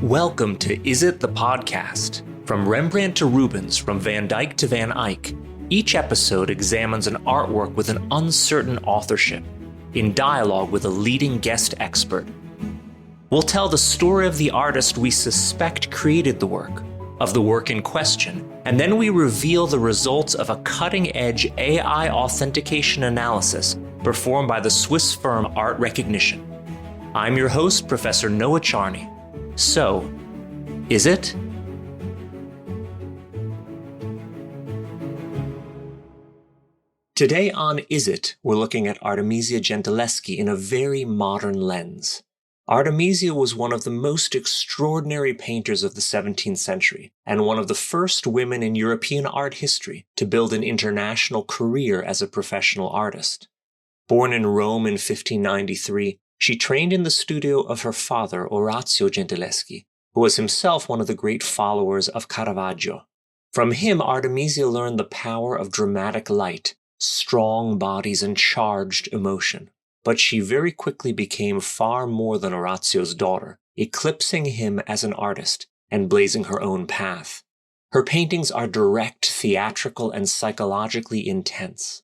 Welcome to Is It the Podcast? From Rembrandt to Rubens, from Van Dyck to Van Eyck, each episode examines an artwork with an uncertain authorship, in dialogue with a leading guest expert. We'll tell the story of the artist we suspect created the work, of the work in question, and then we reveal the results of a cutting-edge AI authentication analysis performed by the Swiss firm Art Recognition. I'm your host, Professor Noah Charney. So, is it? Today on Is It, we're looking at Artemisia Gentileschi in a very modern lens. Artemisia was one of the most extraordinary painters of the 17th century, and one of the first women in European art history to build an international career as a professional artist. Born in Rome in 1593, she trained in the studio of her father, Orazio Gentileschi, who was himself one of the great followers of Caravaggio. From him, Artemisia learned the power of dramatic light, strong bodies, and charged emotion. But she very quickly became far more than Orazio's daughter, eclipsing him as an artist and blazing her own path. Her paintings are direct, theatrical, and psychologically intense.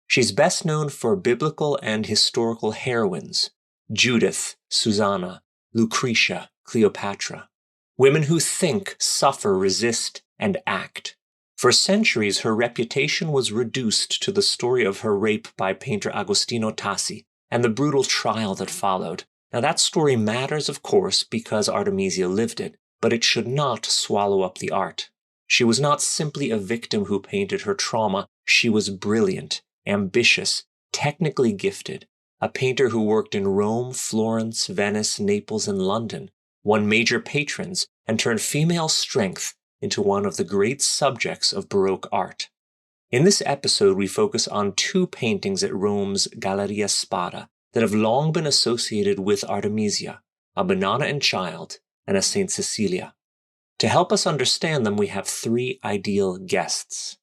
She's best known for biblical and historical heroines, Judith, Susanna, Lucretia, Cleopatra. Women who think, suffer, resist, and act. For centuries, her reputation was reduced to the story of her rape by painter Agostino Tassi and the brutal trial that followed. Now that story matters, of course, because Artemisia lived it, but it should not swallow up the art. She was not simply a victim who painted her trauma. She was brilliant, ambitious, technically gifted, a painter who worked in Rome, Florence, Venice, Naples, and London, won major patrons, and turned female strength into one of the great subjects of Baroque art. In this episode, we focus on two paintings at Rome's Galleria Spada that have long been associated with Artemisia, a Madonna and Child, and a Saint Cecilia. To help us understand them, we have three ideal guests.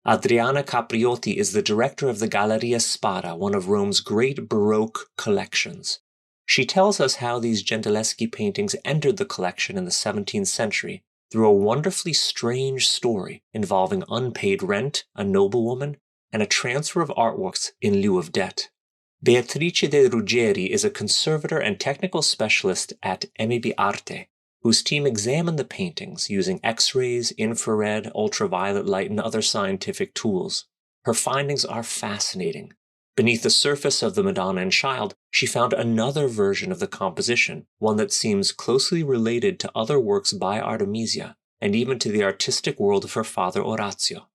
Adriana Capriotti is the director of the Galleria Spada, one of Rome's great Baroque collections. She tells us how these Gentileschi paintings entered the collection in the 17th century through a wonderfully strange story involving unpaid rent, a noblewoman, and a transfer of artworks in lieu of debt. Beatrice de Ruggieri is a conservator and technical specialist at Emmebi Arte, whose team examined the paintings using X-rays, infrared, ultraviolet light, and other scientific tools. Her findings are fascinating. Beneath the surface of the Madonna and Child, she found another version of the composition, one that seems closely related to other works by Artemisia, and even to the artistic world of her father Orazio.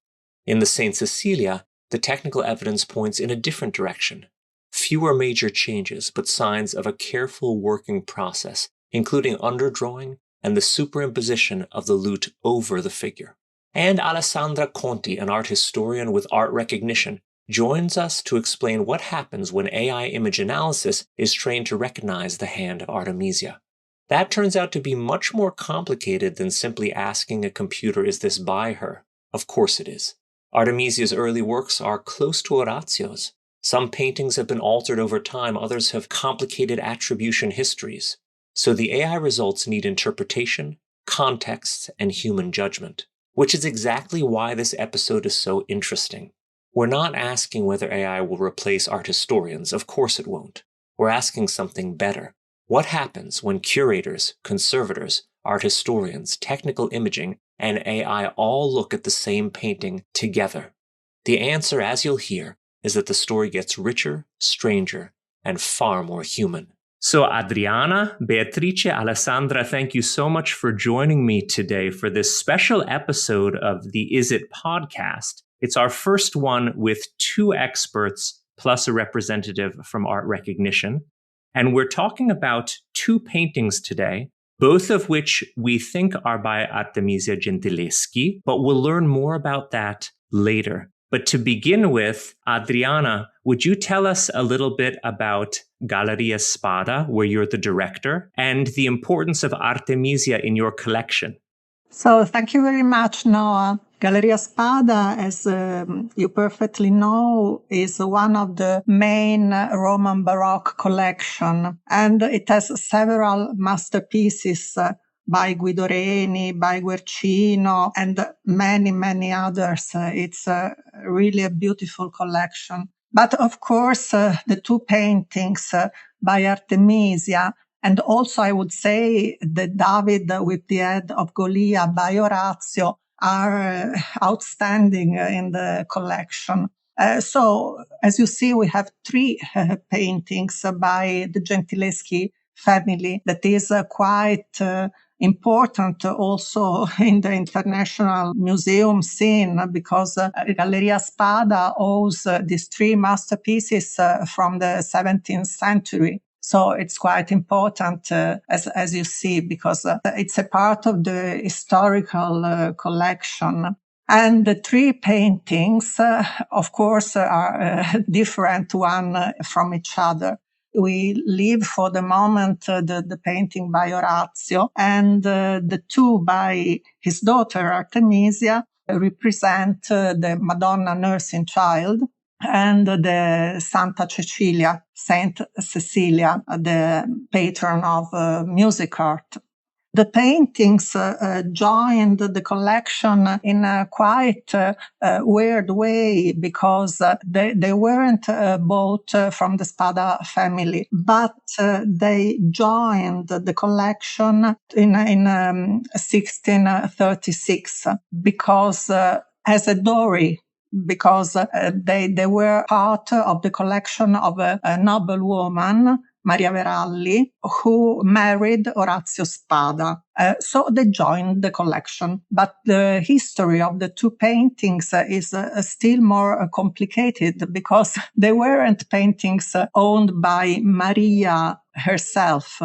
In the Saint Cecilia, the technical evidence points in a different direction. Fewer major changes, but signs of a careful working process, including underdrawing and the superimposition of the lute over the figure. And Alessandra Conti, an art historian with Art Recognition, joins us to explain what happens when AI image analysis is trained to recognize the hand of Artemisia. That turns out to be much more complicated than simply asking a computer, is this by her? Of course it is. Artemisia's early works are close to Orazio's. Some paintings have been altered over time, others have complicated attribution histories. So the AI results need interpretation, context, and human judgment, which is exactly why this episode is so interesting. We're not asking whether AI will replace art historians. Of course it won't. We're asking something better. What happens when curators, conservators, art historians, technical imaging, and AI all look at the same painting together? The answer, as you'll hear, is that the story gets richer, stranger, and far more human. So Adriana, Beatrice, Alessandra, thank you so much for joining me today for this special episode of the Is It podcast. It's our first one with two experts plus a representative from Art Recognition. And we're talking about two paintings today, both of which we think are by Artemisia Gentileschi, but we'll learn more about that later. But to begin with, Adriana, would you tell us a little bit about Galleria Spada, where you're the director, and the importance of Artemisia in your collection? So thank you very much, Noah. Galleria Spada, as you perfectly know, is one of the main Roman Baroque collection, and it has several masterpieces by Guido Reni, by Guercino, and many, many others. It's really a beautiful collection. But of course, the two paintings by Artemisia, and also I would say the David with the head of Golia by Orazio, are outstanding in the collection. So, as you see, we have three paintings by the Gentileschi family that is quite important also in the international museum scene, because Galleria Spada owes these three masterpieces from the 17th century. So it's quite important, as you see, because it's a part of the historical collection. And the three paintings, of course, are different one from each other. We leave for the moment the painting by Orazio, and the two by his daughter Artemisia represent the Madonna nursing child and the Santa Cecilia, Saint Cecilia, the patron of music art. The paintings joined the collection in a quite weird way, because they weren't bought from the Spada family, but they joined the collection in 1636 because as a dowry, because they were part of the collection of a noblewoman, Maria Veralli, who married Orazio Spada. So they joined the collection. But the history of the two paintings is still more complicated, because they weren't paintings owned by Maria herself.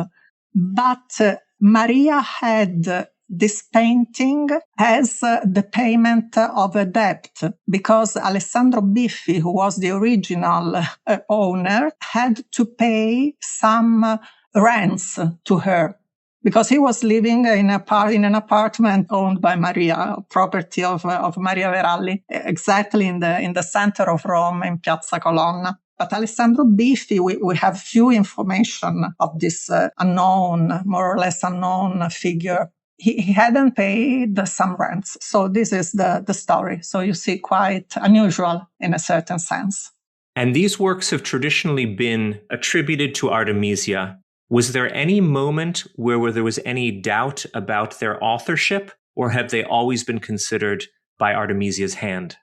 But Maria had this painting as the payment of a debt, because Alessandro Biffi, who was the original owner, had to pay some rents to her, because he was living in an apartment owned by Maria, property of Maria Veralli, exactly in the center of Rome, in Piazza Colonna. But Alessandro Biffi, we have few information of this unknown, more or less unknown figure. He hadn't paid some rents. So this is the story. So you see, quite unusual in a certain sense. And these works have traditionally been attributed to Artemisia. Was there any moment where there was any doubt about their authorship, or have they always been considered by Artemisia's hand?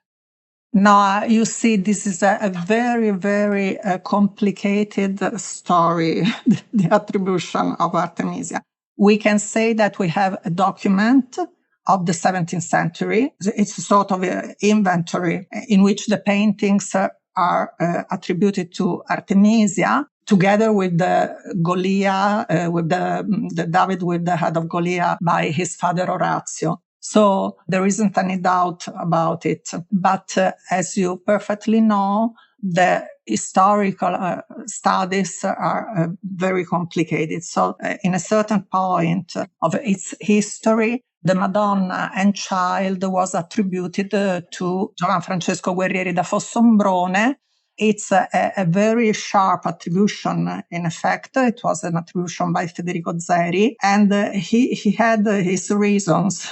No, you see, this is a very, very complicated story, the attribution of Artemisia. We can say that we have a document of the 17th century. It's a sort of an inventory in which the paintings are attributed to Artemisia, together with the Golia, with the David with the head of Golia by his father Orazio. So there isn't any doubt about it. But as you perfectly know, the historical studies are very complicated. So in a certain point of its history, the Madonna and Child was attributed to Giovan Francesco Guerrieri da Fossombrone. It's a very sharp attribution, in effect. It was an attribution by Federico Zeri, and he had his reasons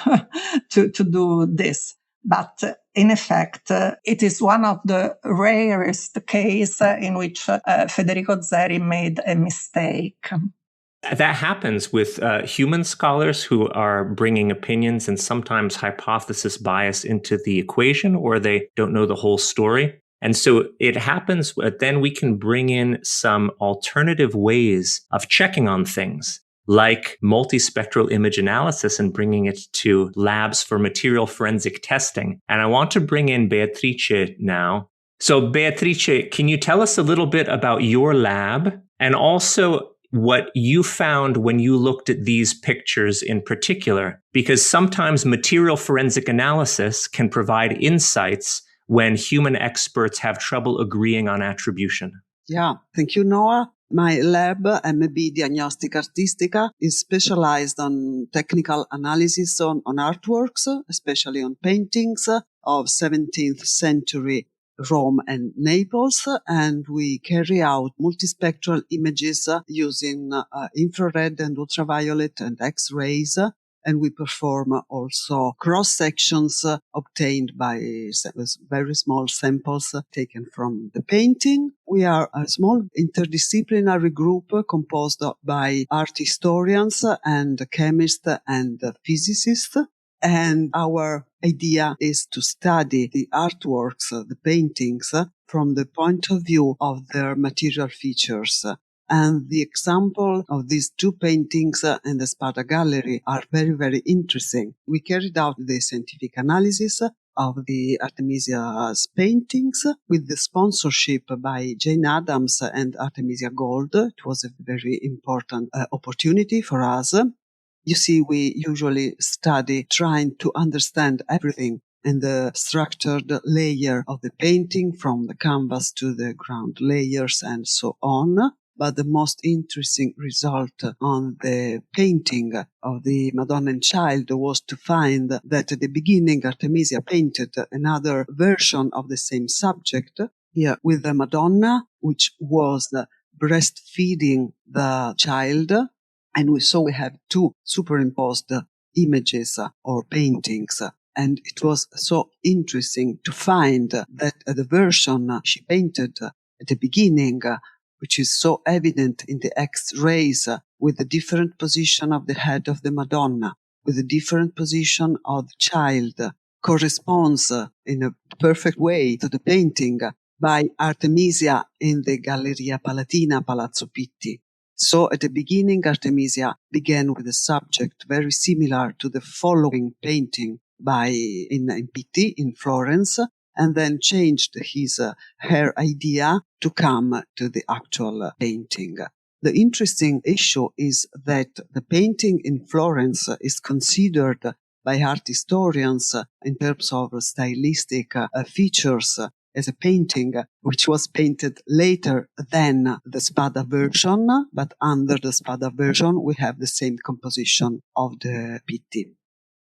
to do this. But in effect, it is one of the rarest cases in which Federico Zeri made a mistake. That happens with human scholars who are bringing opinions and sometimes hypothesis bias into the equation, or they don't know the whole story. And so it happens, but then we can bring in some alternative ways of checking on things, like multispectral image analysis and bringing it to labs for material forensic testing. And I want to bring in Beatrice now. So Beatrice, can you tell us a little bit about your lab and also what you found when you looked at these pictures in particular? Because sometimes material forensic analysis can provide insights when human experts have trouble agreeing on attribution. Yeah, thank you, Noah. My lab, Emmebi Diagnostica Artistica, is specialized on technical analysis on artworks, especially on paintings of 17th century Rome and Naples, and we carry out multispectral images using infrared and ultraviolet and X-rays and we perform also cross-sections obtained by very small samples taken from the painting. We are a small interdisciplinary group composed by art historians and chemists and physicists. And our idea is to study the artworks, the paintings, from the point of view of their material features. And the example of these two paintings in the Spada Gallery are very, very interesting. We carried out the scientific analysis of the Artemisia's paintings with the sponsorship by Jane Addams and Artemisia Gold. It was a very important opportunity for us. You see, we usually study trying to understand everything in the structured layer of the painting, from the canvas to the ground layers and so on. But the most interesting result on the painting of the Madonna and Child was to find that at the beginning Artemisia painted another version of the same subject, here with the Madonna, which was breastfeeding the child. And we have two superimposed images or paintings. And it was so interesting to find that the version she painted at the beginning, which is so evident in the X-rays, with the different position of the head of the Madonna, with the different position of the child, corresponds in a perfect way to the painting by Artemisia in the Galleria Palatina, Palazzo Pitti. So at the beginning, Artemisia began with a subject very similar to the following painting in Pitti, in Florence, and then changed her idea to come to the actual painting. The interesting issue is that the painting in Florence is considered by art historians in terms of stylistic features as a painting which was painted later than the Spada version, but under the Spada version we have the same composition of the Pitti.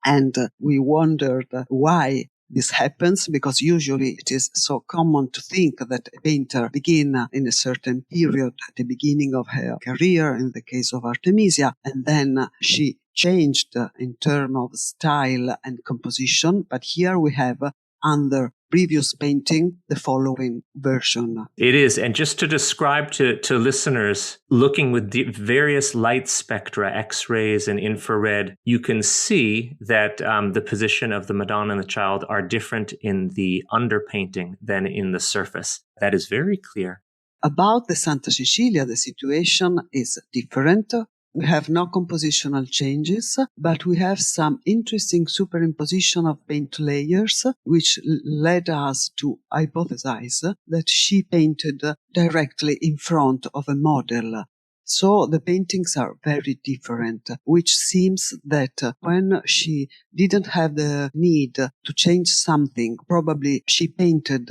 And we wondered why this happens, because usually it is so common to think that a painter begins in a certain period at the beginning of her career, in the case of Artemisia, and then she changed in terms of style and composition. But here we have, under previous painting, the following version. It is. And just to describe to listeners, looking with the various light spectra, X-rays and infrared, you can see that the position of the Madonna and the Child are different in the underpainting than in the surface. That is very clear. About the Santa Cecilia, the situation is different. We have no compositional changes, but we have some interesting superimposition of paint layers, which led us to hypothesize that she painted directly in front of a model. So the paintings are very different, which seems that when she didn't have the need to change something, probably she painted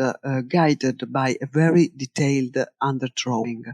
guided by a very detailed underdrawing.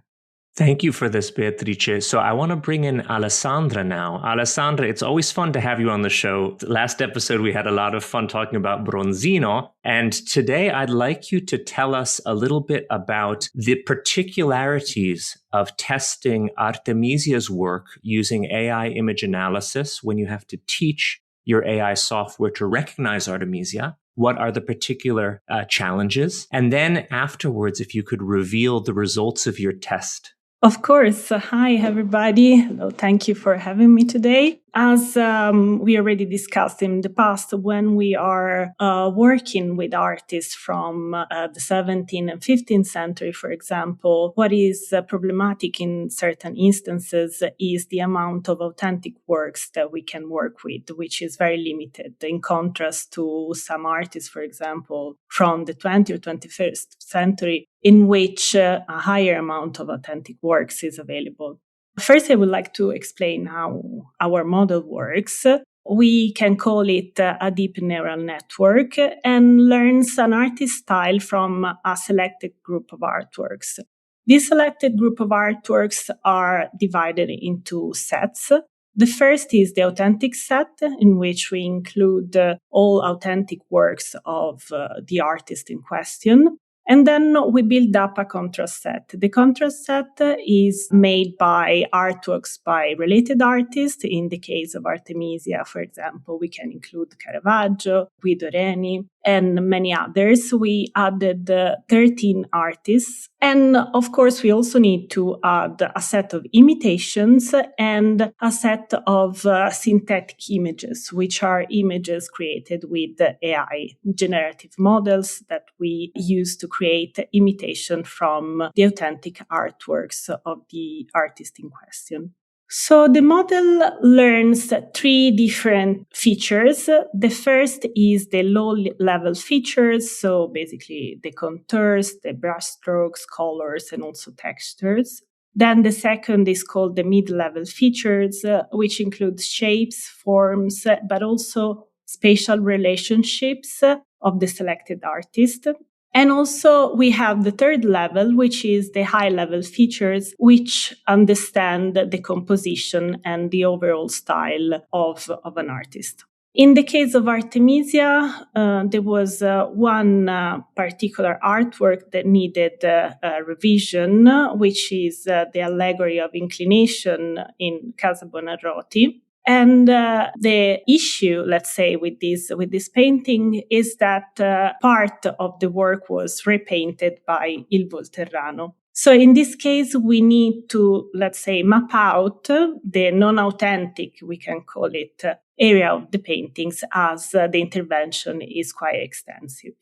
Thank you for this, Beatrice. So I want to bring in Alessandra now. Alessandra, it's always fun to have you on the show. Last episode, we had a lot of fun talking about Bronzino. And today, I'd like you to tell us a little bit about the particularities of testing Artemisia's work using AI image analysis when you have to teach your AI software to recognize Artemisia. What are the particular challenges? And then afterwards, if you could reveal the results of your test. Of course. Hi, everybody. Thank you for having me today. As we already discussed in the past, when we are working with artists from the 17th and 15th century, for example, what is problematic in certain instances is the amount of authentic works that we can work with, which is very limited, in contrast to some artists, for example, from the 20th or 21st century, in which a higher amount of authentic works is available. First, I would like to explain how our model works. We can call it a deep neural network and learns an artist's style from a selected group of artworks. These selected group of artworks are divided into sets. The first is the authentic set, in which we include all authentic works of the artist in question. And then we build up a contrast set. The contrast set is made by artworks by related artists. In the case of Artemisia, for example, we can include Caravaggio, Guido Reni, and many others. We added 13 artists. And of course, we also need to add a set of imitations and a set of synthetic images, which are images created with AI generative models that we use to create imitation from the authentic artworks of the artist in question. So the model learns 3 different features. The first is the low-level features, so basically the contours, the brushstrokes, colors, and also textures. Then the second is called the mid-level features, which includes shapes, forms, but also spatial relationships of the selected artist. And also we have the third level, which is the high-level features, which understand the composition and the overall style of an artist. In the case of Artemisia, there was one particular artwork that needed a revision, which is the Allegory of Inclination in Casa Buonarroti. And the issue, let's say, with this painting is that part of the work was repainted by Il Volterrano. So in this case, we need to, let's say, map out the non-authentic, we can call it, area of the paintings, as the intervention is quite extensive.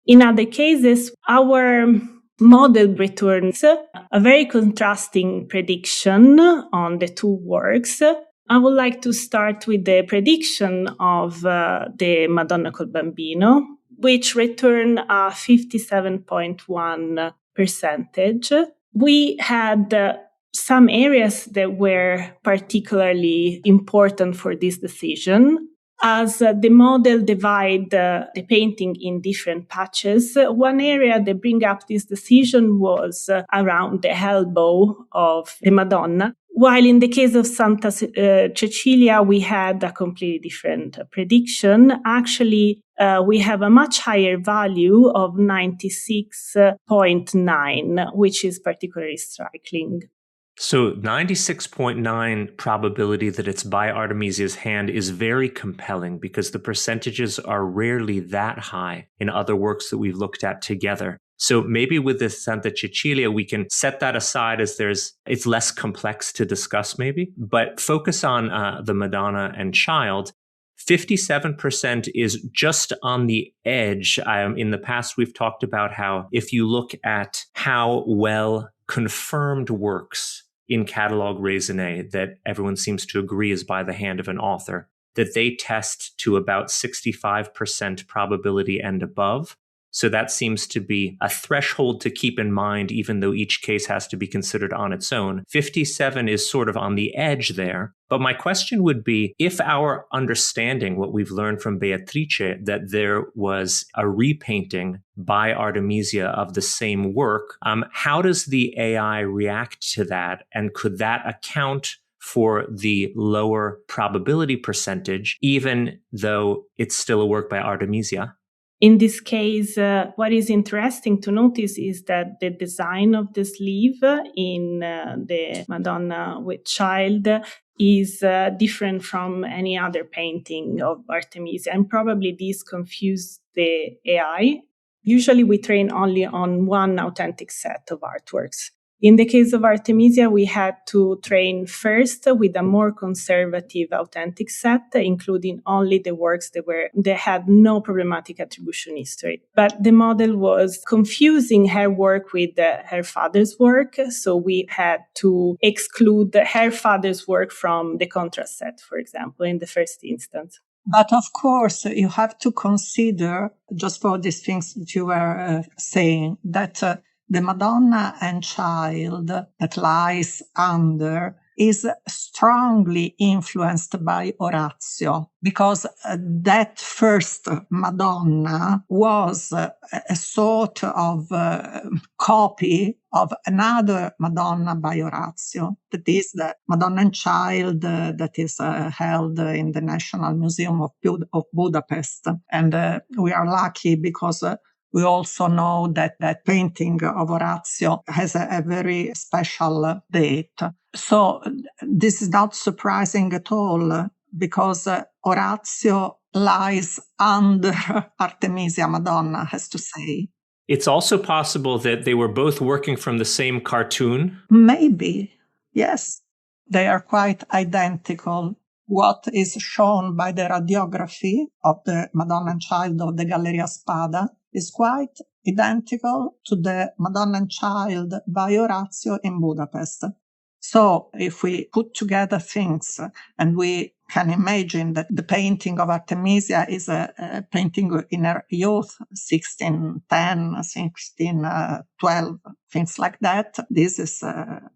In other cases, our model returns a very contrasting prediction on the two works. I would like to start with the prediction of the Madonna col Bambino, which returned a 57.1%. We had some areas that were particularly important for this decision. As the model divides the painting in different patches, one area that bring up this decision was around the elbow of the Madonna, while in the case of Santa Cecilia, we had a completely different prediction. Actually, we have a much higher value of 96.9, which is particularly striking. So 96.9 probability that it's by Artemisia's hand is very compelling because the percentages are rarely that high in other works that we've looked at together. So maybe with this Santa Cecilia, we can set that aside as it's less complex to discuss maybe, but focus on the Madonna and Child. 57% is just on the edge. In the past, we've talked about how if you look at how well confirmed works in Catalogue Raisonné that everyone seems to agree is by the hand of an author, that they test to about 65% probability and above. So that seems to be a threshold to keep in mind, even though each case has to be considered on its own. 57 is sort of on the edge there. But my question would be, if our understanding, what we've learned from Beatrice, that there was a repainting by Artemisia of the same work, how does the AI react to that? And could that account for the lower probability percentage, even though it's still a work by Artemisia? In this case, what is interesting to notice is that the design of the sleeve in the Madonna with Child is different from any other painting of Artemisia, and probably this confused the AI. Usually we train only on one authentic set of artworks. In the case of Artemisia, we had to train first with a more conservative authentic set, including only the works that had no problematic attribution history. But the model was confusing her work with her father's work, so we had to exclude her father's work from the contrast set, for example, in the first instance. But of course, you have to consider, just for these things that you were saying, that the Madonna and Child that lies under is strongly influenced by Orazio, because that first Madonna was a sort of copy of another Madonna by Orazio. That is the Madonna and Child that is held in the National Museum of Budapest. And we are lucky because We also know that that painting of Orazio has a very special date. So this is not surprising at all, because Orazio lies under Artemisia Madonna, has to say. It's also possible that they were both working from the same cartoon. Maybe, yes. They are quite identical. What is shown by the radiography of the Madonna and Child of the Galleria Spada is quite identical to the Madonna and Child by Orazio in Budapest. So if we put together things and we can imagine that the painting of Artemisia is a painting in her youth, 1610, 1612, things like that, this is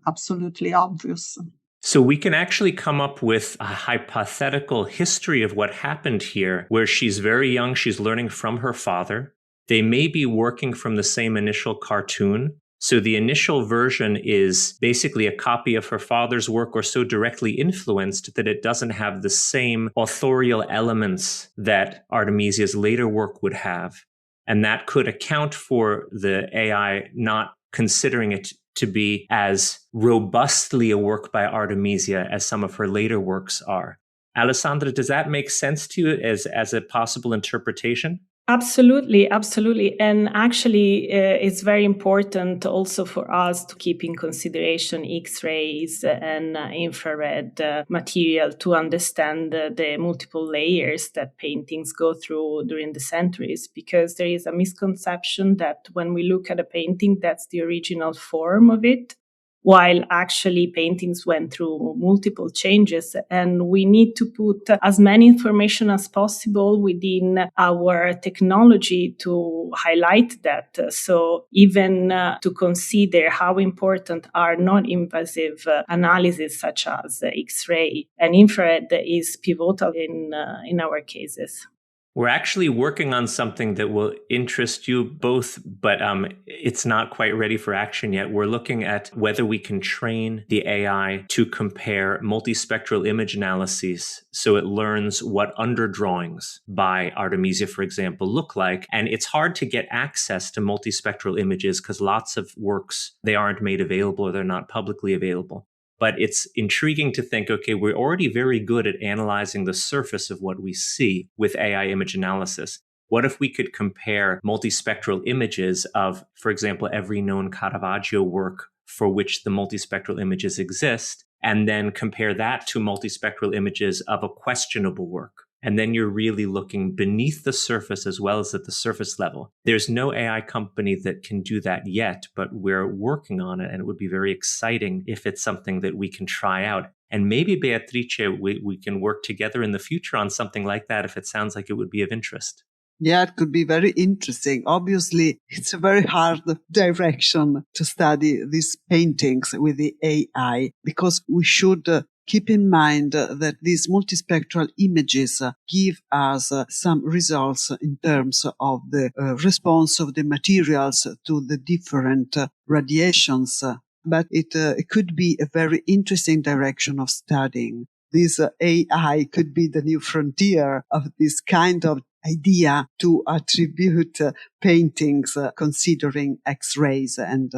absolutely obvious. So we can actually come up with a hypothetical history of what happened here, where she's very young, she's learning from her father. They may be working from the same initial cartoon. So the initial version is basically a copy of her father's work, or so directly influenced that it doesn't have the same authorial elements that Artemisia's later work would have. And that could account for the AI not considering it to be as robustly a work by Artemisia as some of her later works are. Alessandra, does that make sense to you as a possible interpretation? Absolutely, absolutely. And actually, it's very important also for us to keep in consideration X-rays and infrared material to understand the multiple layers that paintings go through during the centuries, because there is a misconception that when we look at a painting, that's the original form of it, while actually paintings went through multiple changes. And we need to put as many information as possible within our technology to highlight that. So even to consider how important are non-invasive analysis such as X-ray and infrared is pivotal in our cases. We're actually working on something that will interest you both, but it's not quite ready for action yet. We're looking at whether we can train the AI to compare multispectral image analyses so it learns what underdrawings by Artemisia, for example, look like. And it's hard to get access to multispectral images because lots of works, they aren't made available or they're not publicly available. But it's intriguing to think, okay, we're already very good at analyzing the surface of what we see with AI image analysis. What if we could compare multispectral images of, for example, every known Caravaggio work for which the multispectral images exist, and then compare that to multispectral images of a questionable work? And then you're really looking beneath the surface as well as at the surface level. There's no AI company that can do that yet, but we're working on it. And it would be very exciting if it's something that we can try out. And maybe, Beatrice, we can work together in the future on something like that if it sounds like it would be of interest. Yeah, it could be very interesting. Obviously, it's a very hard direction to study these paintings with the AI, because we should keep in mind that these multispectral images give us some results in terms of the response of the materials to the different radiations. But it could be a very interesting direction of studying. This AI could be the new frontier of this kind of idea to attribute paintings considering X-rays and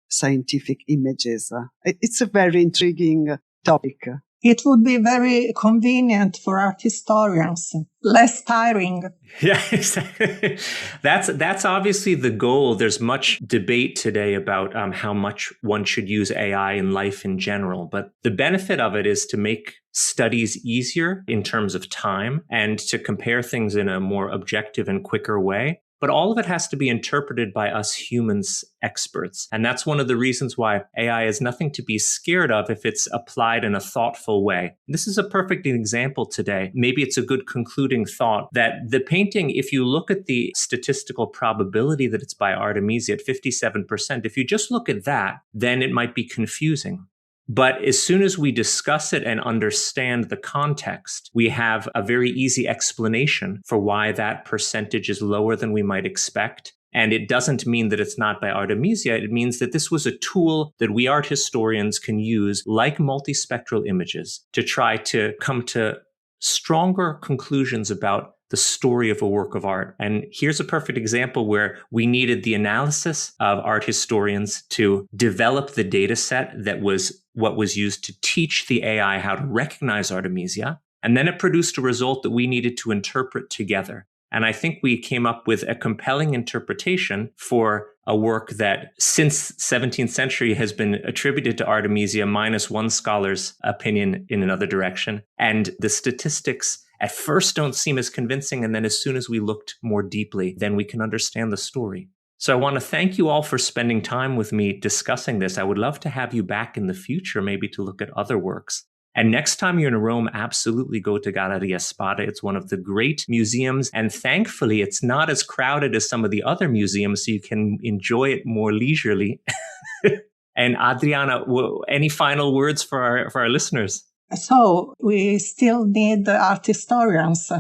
scientific images. It's a very intriguing topic. It would be very convenient for art historians, less tiring. Yeah, exactly. That's obviously the goal. There's much debate today about how much one should use AI in life in general. But the benefit of it is to make studies easier in terms of time and to compare things in a more objective and quicker way. But all of it has to be interpreted by us humans experts. And that's one of the reasons why AI is nothing to be scared of if it's applied in a thoughtful way. This is a perfect example today. Maybe it's a good concluding thought that the painting, if you look at the statistical probability that it's by Artemisia at 57%, if you just look at that, then it might be confusing. But as soon as we discuss it and understand the context, we have a very easy explanation for why that percentage is lower than we might expect. And it doesn't mean that it's not by Artemisia. It means that this was a tool that we art historians can use, like multispectral images, to try to come to stronger conclusions about the story of a work of art. And here's a perfect example where we needed the analysis of art historians to develop the data set that was what was used to teach the AI how to recognize Artemisia. And then it produced a result that we needed to interpret together. And I think we came up with a compelling interpretation for a work that since 17th century has been attributed to Artemisia minus one scholar's opinion in another direction. And the statistics at first don't seem as convincing. And then as soon as we looked more deeply, then we can understand the story. So I want to thank you all for spending time with me discussing this. I would love to have you back in the future, maybe to look at other works. And next time you're in Rome, absolutely go to Galleria Spada. It's one of the great museums. And thankfully, it's not as crowded as some of the other museums, so you can enjoy it more leisurely. And Adriana, any final words for our listeners? So we still need art historians.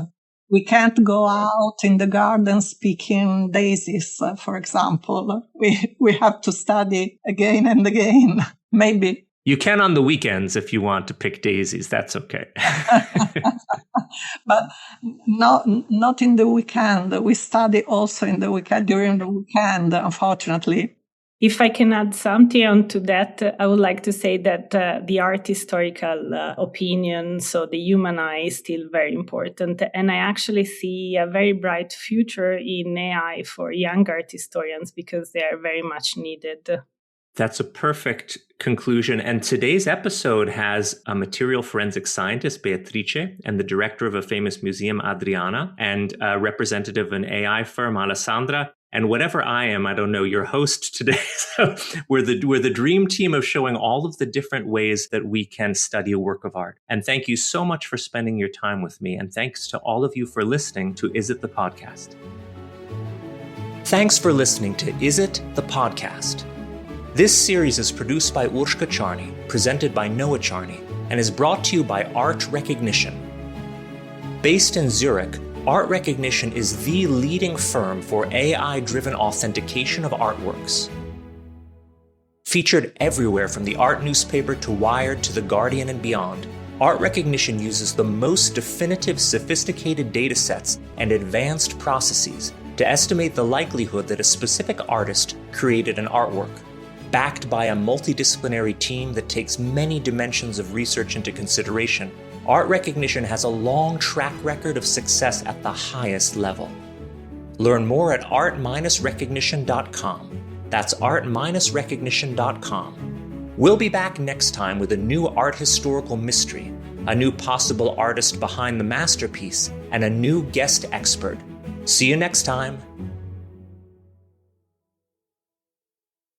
We can't go out in the garden picking daisies, for example. We have to study again and again, maybe. You can on the weekends if you want to pick daisies. That's okay. But not in the weekend. We study also in the weekend, during the weekend, unfortunately. If I can add something onto that, I would like to say that the art historical opinion, so the human eye, is still very important. And I actually see a very bright future in AI for young art historians because they are very much needed. That's a perfect conclusion. And today's episode has a material forensic scientist, Beatrice, and the director of a famous museum, Adriana, and a representative of an AI firm, Alessandra. And whatever I am, I don't know, your host today. So we're the dream team of showing all of the different ways that we can study a work of art. And thank you so much for spending your time with me. And thanks to all of you for listening to Is It the Podcast? Thanks for listening to Is It the Podcast? This series is produced by Noah Charney, presented by Noah Charney, and is brought to you by Art Recognition. Based in Zurich, Art Recognition is the leading firm for AI-driven authentication of artworks. Featured everywhere from the Art newspaper to Wired to The Guardian and beyond, Art Recognition uses the most definitive, sophisticated datasets and advanced processes to estimate the likelihood that a specific artist created an artwork. Backed by a multidisciplinary team that takes many dimensions of research into consideration, Art Recognition has a long track record of success at the highest level. Learn more at art-recognition.com. That's art-recognition.com. We'll be back next time with a new art historical mystery, a new possible artist behind the masterpiece, and a new guest expert. See you next time.